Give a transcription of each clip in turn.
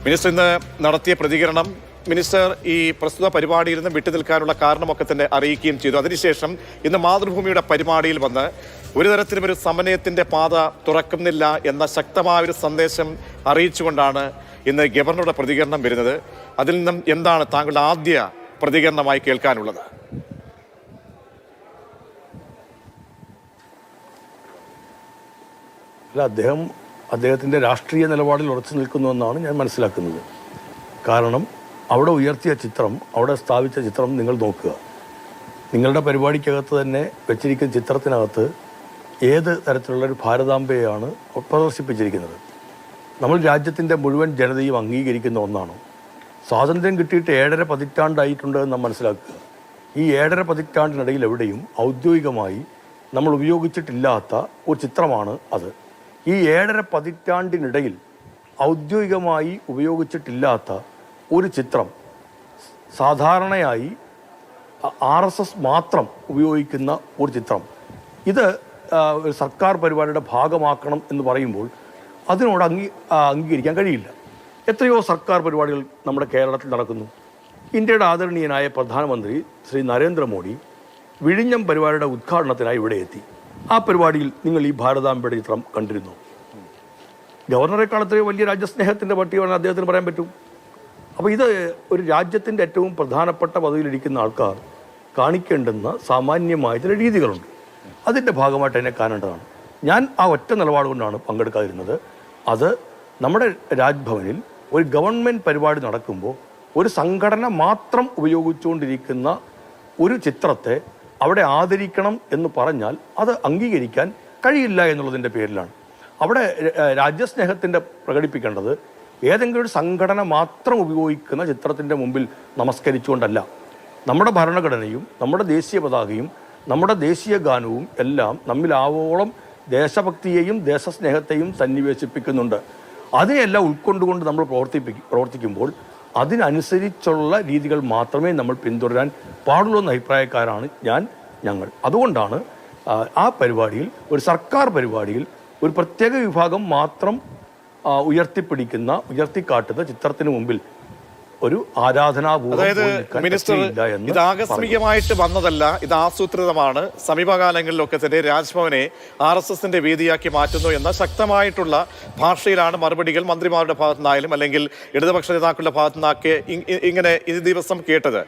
Minister ഇന്ന് നടത്തിയ പ്രതികരണം മിനിസ്റ്റർ ഈ പ്രസ്തുത പരിപാടിയിൽ നിന്ന് വിട്ടുനിൽക്കാനുള്ള കാരണമൊക്കെ തന്നെ അറിയിക്കുകയും ചെയ്തു. അതിനുശേഷം ഇന്ന് മാതൃഭൂമിയുടെ പരിപാടിയിൽ വന്ന് ഒരു തരത്തിലും ഒരു സമന്വയത്തിന്റെ പാത തുറക്കുന്നില്ല എന്ന ശക്തമായ ഒരു സന്ദേശം അറിയിച്ചുകൊണ്ടാണ് ഇന്ന് ഗവർണറുടെ പ്രതികരണം വരുന്നത്. അതിൽ നിന്നും എന്താണ് താങ്കളുടെ ആദ്യ പ്രതികരണമായി കേൾക്കാനുള്ളത്? അല്ല, അദ്ദേഹത്തിൻ്റെ രാഷ്ട്രീയ നിലപാടിൽ ഉറച്ചു നിൽക്കുന്നുവെന്നാണ് ഞാൻ മനസ്സിലാക്കുന്നത്. കാരണം അവിടെ ഉയർത്തിയ ചിത്രം, അവിടെ സ്ഥാപിച്ച ചിത്രം നിങ്ങൾ നോക്കുക. നിങ്ങളുടെ പരിപാടിക്കകത്ത് തന്നെ വെച്ചിരിക്കുന്ന ചിത്രത്തിനകത്ത് ഏത് തരത്തിലുള്ളൊരു ഭാരതാംബയെയാണ് പ്രദർശിപ്പിച്ചിരിക്കുന്നത്? നമ്മൾ രാജ്യത്തിൻ്റെ മുഴുവൻ ജനതയും അംഗീകരിക്കുന്ന ഒന്നാണ്. സ്വാതന്ത്ര്യം കിട്ടിയിട്ട് 7.5 പതിറ്റാണ്ടായിട്ടുണ്ട് എന്ന് നാം മനസ്സിലാക്കുക. ഈ 7.5 പതിറ്റാണ്ടിനിടയിൽ എവിടെയും ഔദ്യോഗികമായി നമ്മൾ ഉപയോഗിച്ചിട്ടില്ലാത്ത ഒരു ചിത്രമാണ് അത്. ഈ 7.5 പതിറ്റാണ്ടിനിടയിൽ ഔദ്യോഗികമായി ഉപയോഗിച്ചിട്ടില്ലാത്ത ഒരു ചിത്രം സാധാരണയായി RSS മാത്രം ഉപയോഗിക്കുന്ന ഒരു ചിത്രം, ഇത് സർക്കാർ പരിപാടിയുടെ ഭാഗമാക്കണം എന്ന് പറയുമ്പോൾ അതിനോട് അംഗീകരിക്കാൻ കഴിയില്ല. എത്രയോ സർക്കാർ പരിപാടികൾ നമ്മുടെ കേരളത്തിൽ നടക്കുന്നു. ഇന്ത്യയുടെ ആദരണീയനായ പ്രധാനമന്ത്രി ശ്രീ നരേന്ദ്രമോദി വിഴിഞ്ഞം പരിപാടിയുടെ ഉദ്ഘാടനത്തിനായി ഇവിടെ എത്തി. ആ പരിപാടിയിൽ നിങ്ങൾ ഈ ഭാരതാംബയുടെ ചിത്രം കണ്ടിരുന്നു? ഗവർണറെക്കാൾ എത്രയോ വലിയ രാജ്യസ്നേഹത്തിൻ്റെ പട്ടികയാണ് അദ്ദേഹത്തിന് പറയാൻ പറ്റും. അപ്പോൾ ഇത് ഒരു രാജ്യത്തിൻ്റെ ഏറ്റവും പ്രധാനപ്പെട്ട പദവിയിലിരിക്കുന്ന ആൾക്കാർ കാണിക്കേണ്ടുന്ന സാമാന്യമായ ചില രീതികളുണ്ട്. അതിൻ്റെ ഭാഗമായിട്ട് അതിനെ കാണേണ്ടതാണ്. ഞാൻ ആ ഒറ്റ നിലപാട് കൊണ്ടാണ് പങ്കെടുക്കാതിരുന്നത്. അത് നമ്മുടെ രാജ്ഭവനിൽ ഒരു ഗവൺമെൻറ് പരിപാടി നടക്കുമ്പോൾ ഒരു സംഘടന മാത്രം ഉപയോഗിച്ചുകൊണ്ടിരിക്കുന്ന ഒരു ചിത്രത്തെ അവിടെ ആദരിക്കണം എന്ന് പറഞ്ഞാൽ അത് അംഗീകരിക്കാൻ കഴിയില്ല എന്നുള്ളതിൻ്റെ പേരിലാണ്. അവിടെ രാജ്യസ്നേഹത്തിൻ്റെ പ്രകടിപ്പിക്കേണ്ടത് ഏതെങ്കിലും ഒരു സംഘടന മാത്രം ഉപയോഗിക്കുന്ന ചിത്രത്തിൻ്റെ മുമ്പിൽ നമസ്കരിച്ചുകൊണ്ടല്ല. നമ്മുടെ ഭരണഘടനയും നമ്മുടെ ദേശീയ പതാകയും നമ്മുടെ ദേശീയ ഗാനവും എല്ലാം നമ്മിലാവോളം ദേശഭക്തിയെയും ദേശസ്നേഹത്തെയും സന്നിവേശിപ്പിക്കുന്നുണ്ട്. അതിനെല്ലാം ഉൾക്കൊണ്ടുകൊണ്ട് നമ്മൾ പ്രവർത്തിക്കുമ്പോൾ അതിനനുസരിച്ചുള്ള രീതികൾ മാത്രമേ നമ്മൾ പിന്തുടരാൻ പാടുള്ളൂ എന്ന അഭിപ്രായക്കാരാണ് ഞങ്ങൾ. അതുകൊണ്ടാണ് ആ പരിപാടിയിൽ, ഒരു സർക്കാർ പരിപാടിയിൽ, ഒരു പ്രത്യേക വിഭാഗം മാത്രം ഉയർത്തിക്കാട്ടുന്ന ചിത്രത്തിന് മുമ്പിൽ ഒരു ഇത് ആകസ്മികമായിട്ട് വന്നതല്ല, ഇത് ആസൂത്രിതമാണ്. സമീപകാലങ്ങളിലൊക്കെ തന്നെ രാജ്ഭവനെ RSSന്റെ വേദിയാക്കി മാറ്റുന്നു എന്ന ശക്തമായിട്ടുള്ള ഭാഷയിലാണ് മറുപടികൾ മന്ത്രിമാരുടെ ഭാഗത്തുനിന്നായാലും അല്ലെങ്കിൽ ഇടതുപക്ഷ നേതാക്കളുടെ ഭാഗത്തുനിന്നൊക്കെ ഇങ്ങനെ ഈ ദിവസം കേട്ടത്.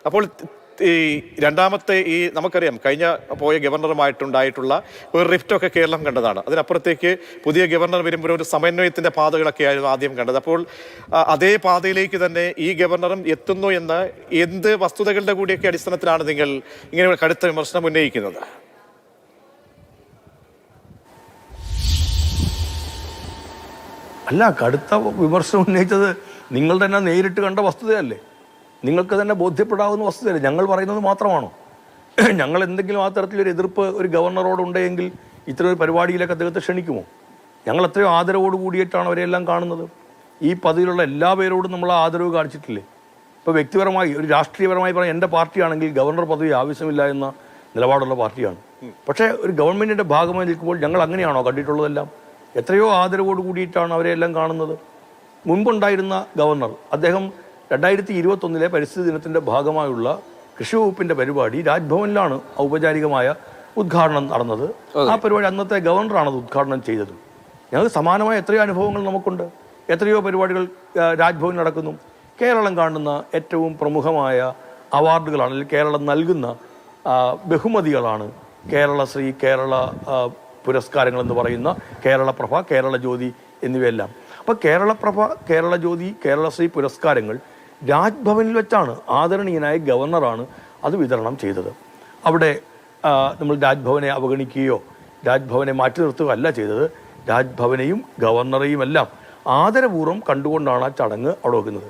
അപ്പോൾ ഈ രണ്ടാമത്തെ നമുക്കറിയാം കഴിഞ്ഞ പോയ ഗവർണറുമായിട്ടുണ്ടായിട്ടുള്ള ഒരു റിഫ്റ്റൊക്കെ കേരളം കണ്ടതാണ്. അതിനപ്പുറത്തേക്ക് പുതിയ ഗവർണർ വരുമ്പോൾ ഒരു സമന്വയത്തിൻ്റെ പാതകളൊക്കെ ആയിരുന്നു ആദ്യം കണ്ടത്. അപ്പോൾ അതേ പാതയിലേക്ക് തന്നെ ഈ ഗവർണറും എത്തുന്നു എന്ന് എന്ത് വസ്തുതകളുടെ കൂടിയൊക്കെ അടിസ്ഥാനത്തിലാണ് നിങ്ങൾ ഇങ്ങനെ കടുത്ത വിമർശനം ഉന്നയിക്കുന്നത്? അല്ല, കടുത്ത വിമർശനം ഉന്നയിച്ചത് നിങ്ങൾ തന്നെ നേരിട്ട് കണ്ട വസ്തുതയല്ലേ? നിങ്ങൾക്ക് തന്നെ ബോധ്യപ്പെടാവുന്ന വസ്തുതയല്ലേ? ഞങ്ങൾ പറയുന്നത് മാത്രമാണോ? ഞങ്ങൾ എന്തെങ്കിലും ആ തരത്തിലൊരു എതിർപ്പ് ഒരു ഗവർണറോടുണ്ടെങ്കിൽ ഇത്തരം ഒരു പരിപാടിയിലേക്ക് അദ്ദേഹത്തെ ക്ഷണിക്കുമോ? ഞങ്ങൾ എത്രയോ ആദരവോട് കൂടിയിട്ടാണ് അവരെല്ലാം കാണുന്നത്. ഈ പദവിയിലുള്ള എല്ലാ പേരോടും നമ്മൾ ആദരവ് കാണിച്ചിട്ടില്ലേ? ഇപ്പോൾ വ്യക്തിപരമായി, ഒരു രാഷ്ട്രീയപരമായി പറഞ്ഞാൽ എൻ്റെ പാർട്ടിയാണെങ്കിൽ ഗവർണർ പദവി ആവശ്യമില്ല എന്ന നിലപാടുള്ള പാർട്ടിയാണ്. പക്ഷേ ഒരു ഗവൺമെൻറ്റിൻ്റെ ഭാഗമായി നിൽക്കുമ്പോൾ ഞങ്ങൾ അങ്ങനെയാണോ കണ്ടിട്ടുള്ളതെല്ലാം? എത്രയോ ആദരവോട് കൂടിയിട്ടാണ് അവരെല്ലാം കാണുന്നത്. മുൻപുണ്ടായിരുന്ന ഗവർണർ, അദ്ദേഹം 2021 പരിസ്ഥിതി ദിനത്തിൻ്റെ ഭാഗമായുള്ള കൃഷി വകുപ്പിൻ്റെ പരിപാടി രാജ്ഭവനിലാണ് ഔപചാരികമായ ഉദ്ഘാടനം നടന്നത്. ആ പരിപാടി അന്നത്തെ ഗവർണറാണ് അത് ഉദ്ഘാടനം ചെയ്തത്. ഞങ്ങൾക്ക് സമാനമായ എത്രയോ അനുഭവങ്ങൾ നമുക്കുണ്ട്. എത്രയോ പരിപാടികൾ രാജ്ഭവനിൽ നടക്കുന്നു. കേരളം കാണുന്ന ഏറ്റവും പ്രമുഖമായ അവാർഡുകളാണ്, അല്ലെങ്കിൽ കേരളം നൽകുന്ന ബഹുമതികളാണ് കേരളശ്രീ, കേരള പുരസ്കാരങ്ങളെന്ന് പറയുന്ന കേരളപ്രഭ, കേരള ജ്യോതി എന്നിവയെല്ലാം. അപ്പോൾ കേരളപ്രഭ, കേരള ജ്യോതി, കേരളശ്രീ പുരസ്കാരങ്ങൾ രാജ്ഭവനിൽ വെച്ചാണ് ആദരണീയനായ ഗവർണറാണ് അത് വിതരണം ചെയ്തത്. അവിടെ നമ്മൾ രാജ്ഭവനെ അവഗണിക്കുകയോ രാജ്ഭവനെ മാറ്റി നിർത്തുകയോ അല്ല ചെയ്തത്. രാജ്ഭവനെയും ഗവർണറെയും എല്ലാം ആദരപൂർവ്വം കണ്ടുകൊണ്ടാണ് ആ ചടങ്ങ് അവിടെ വെക്കുന്നത്.